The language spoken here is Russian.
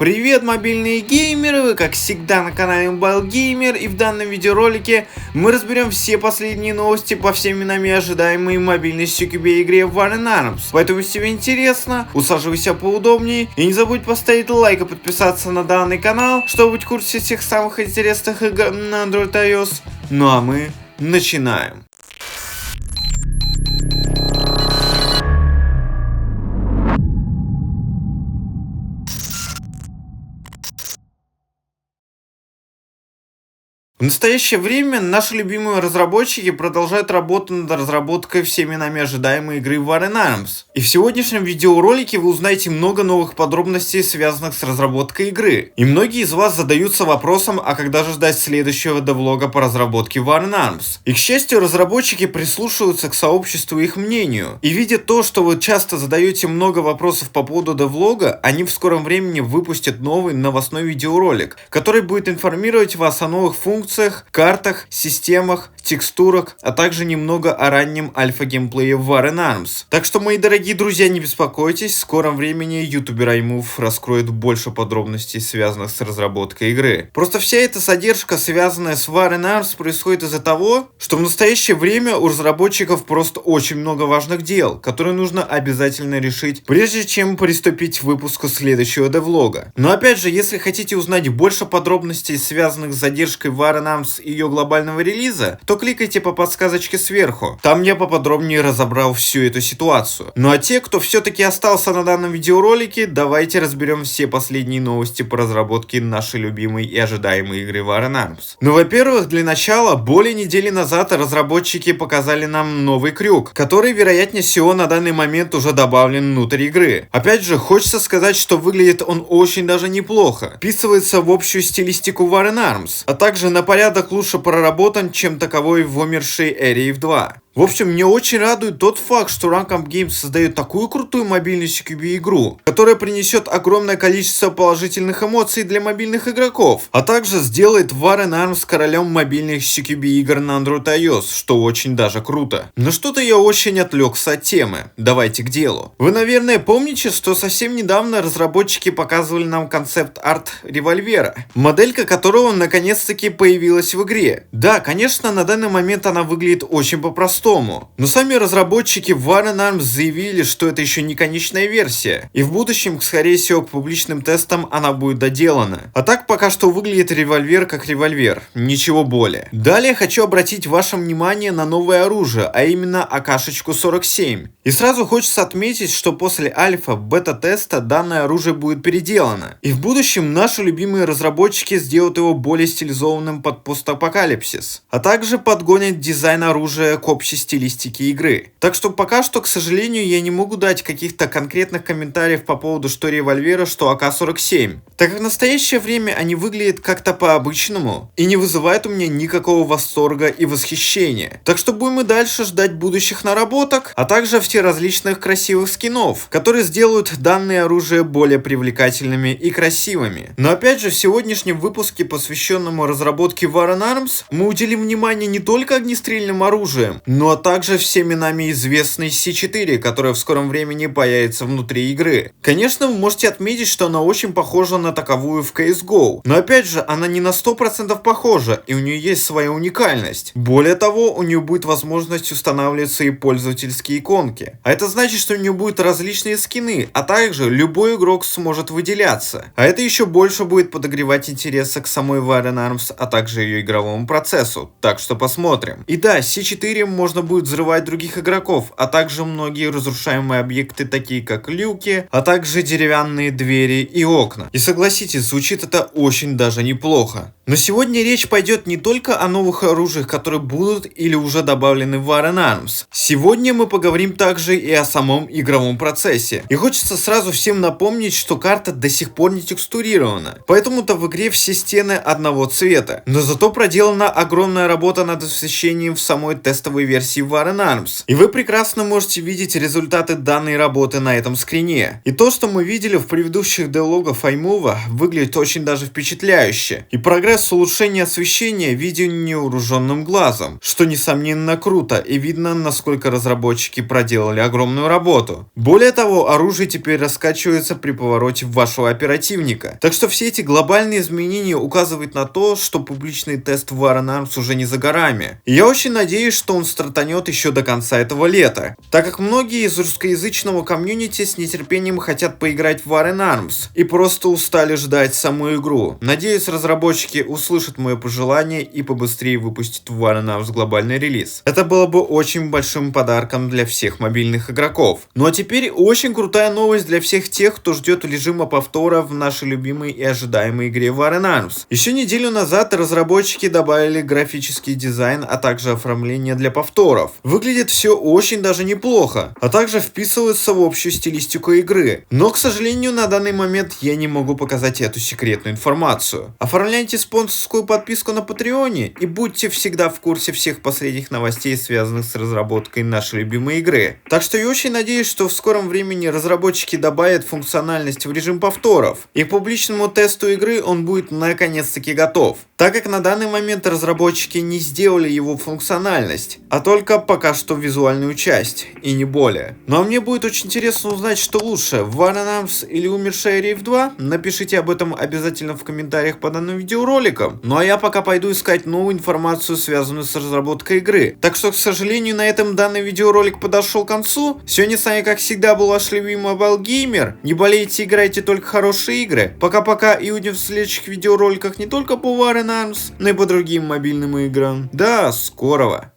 Привет, мобильные геймеры! Вы, как всегда, на канале Mobile Gamer, и в данном видеоролике мы разберем все последние новости по всеми нами ожидаемой мобильной CQB игре War in Arms. Поэтому, если тебе интересно, усаживайся поудобнее и не забудь поставить лайк и подписаться на данный канал, чтобы быть в курсе всех самых интересных игр на Android и iOS. Ну а мы начинаем. В настоящее время наши любимые разработчики продолжают работу над разработкой всеми нами ожидаемой игры War in Arms. И в сегодняшнем видеоролике вы узнаете много новых подробностей, связанных с разработкой игры. И многие из вас задаются вопросом, а когда же ждать следующего девлога по разработке War in Arms. И к счастью, разработчики прислушиваются к сообществу и их мнению. И видя то, что вы часто задаете много вопросов по поводу девлога, они в скором времени выпустят новый новостной видеоролик, который будет информировать вас о новых функциях, картах, системах, текстурах, а также немного о раннем альфа-геймплее в War in Arms. Так что, мои дорогие друзья, не беспокойтесь, в скором времени ютубер iMove раскроет больше подробностей, связанных с разработкой игры. Просто вся эта задержка, связанная с War in Arms, происходит из-за того, что в настоящее время у разработчиков просто очень много важных дел, которые нужно обязательно решить, прежде чем приступить к выпуску следующего девлога. Но опять же, если хотите узнать больше подробностей, связанных с задержкой War in Arms и ее глобального релиза, то кликайте по подсказочке сверху. Там я поподробнее разобрал всю эту ситуацию. Ну а те, кто все-таки остался на данном видеоролике, давайте разберем все последние новости по разработке нашей любимой и ожидаемой игры War in Arms. Ну, во-первых, для начала, более недели назад разработчики показали нам новый крюк, который, вероятнее всего, на данный момент уже добавлен внутрь игры. Опять же, хочется сказать, что выглядит он очень даже неплохо. Вписывается в общую стилистику War in Arms, а также на порядок лучше проработан, чем таковой в умершей Эре 2. В общем, мне очень радует тот факт, что Rank Games создает такую крутую мобильную CQB игру, которая принесет огромное количество положительных эмоций для мобильных игроков, а также сделает War in Arms королем мобильных CQB игр на Android и iOS, что очень даже круто. Но что-то я очень отвлекся от темы. Давайте к делу. Вы, наверное, помните, что совсем недавно разработчики показывали нам концепт-арт револьвера, моделька которого наконец-таки появилась в игре. Да, конечно, на данный момент она выглядит очень по-простому. Но сами разработчики War in Arms заявили, что это еще не конечная версия, и в будущем, скорее всего, к публичным тестам она будет доделана. А так пока что выглядит револьвер как револьвер, ничего более. Далее хочу обратить ваше внимание на новое оружие, а именно АК-шечку 47. И сразу хочется отметить, что после альфа-бета-теста данное оружие будет переделано, и в будущем наши любимые разработчики сделают его более стилизованным под постапокалипсис, а также подгонят дизайн оружия к общей стилистики игры. Так что пока что, к сожалению, я не могу дать каких-то конкретных комментариев по поводу что револьвера, что АК-47, так как в настоящее время они выглядят как-то по-обычному и не вызывают у меня никакого восторга и восхищения. Так что будем и дальше ждать будущих наработок, а также все различных красивых скинов, которые сделают данные оружия более привлекательными и красивыми. Но опять же, в сегодняшнем выпуске, посвященному разработке War in Arms, мы уделим внимание не только огнестрельным оружием, ну а также всеми нами известный C4, которая в скором времени появится внутри игры. Конечно, вы можете отметить, что она очень похожа на таковую в CSGO, но опять же, она не на 100% похожа, и у нее есть своя уникальность. Более того, у нее будет возможность устанавливать свои пользовательские иконки. А это значит, что у нее будут различные скины, а также любой игрок сможет выделяться. А это еще больше будет подогревать интереса к самой War in Arms, а также ее игровому процессу. Так что посмотрим. И да, C4 можно будет взрывать других игроков, а также многие разрушаемые объекты, такие как люки, а также деревянные двери и окна. И согласитесь, звучит это очень даже неплохо. Но сегодня речь пойдет не только о новых оружиях, которые будут или уже добавлены в War in Arms. Сегодня мы поговорим также и о самом игровом процессе. И хочется сразу всем напомнить, что карта до сих пор не текстурирована, поэтому-то в игре все стены одного цвета. Но зато проделана огромная работа над освещением в самой тестовой версии War in Arms. И вы прекрасно можете видеть результаты данной работы на этом скрине. И то, что мы видели в предыдущих девлогах iMove, выглядит очень даже впечатляюще. И прогресс с улучшением освещения видео невооруженным глазом, что несомненно круто и видно, насколько разработчики проделали огромную работу. Более того, оружие теперь раскачивается при повороте вашего оперативника. Так что все эти глобальные изменения указывают на то, что публичный тест War in Arms уже не за горами. И я очень надеюсь, что он стартанет еще до конца этого лета, так как многие из русскоязычного комьюнити с нетерпением хотят поиграть в War in Arms и просто устали ждать саму игру. Надеюсь, разработчики услышат мое пожелание и побыстрее выпустят в War in Arms глобальный релиз. Это было бы очень большим подарком для всех мобильных игроков. Ну а теперь очень крутая новость для всех тех, кто ждет режима повтора в нашей любимой и ожидаемой игре War in Arms. Еще неделю назад разработчики добавили графический дизайн, а также оформление для повторов. Выглядит все очень даже неплохо, а также вписывается в общую стилистику игры. Но, к сожалению, на данный момент я не могу показать эту секретную информацию. Оформляйте спонсорскую подписку на Патреоне и будьте всегда в курсе всех последних новостей, связанных с разработкой нашей любимой игры. Так что я очень надеюсь, что в скором времени разработчики добавят функциональность в режим повторов, и к публичному тесту игры он будет наконец-таки готов, так как на данный момент разработчики не сделали его функциональность, а только пока что визуальную часть, и не более. Ну а мне будет очень интересно узнать, что лучше, War in Arms или умершая Рейв 2? Напишите об этом обязательно в комментариях под данным видеороликом. Ну а я пока пойду искать новую информацию, связанную с разработкой игры. Так что, к сожалению, на этом данный видеоролик подошел к концу. Сегодня с вами, как всегда, был ваш любимый Mobile Gamer. Не болейте, играйте только хорошие игры. Пока-пока и увидимся в следующих видеороликах не только по War in Arms, но и по другим мобильным играм. До скорого!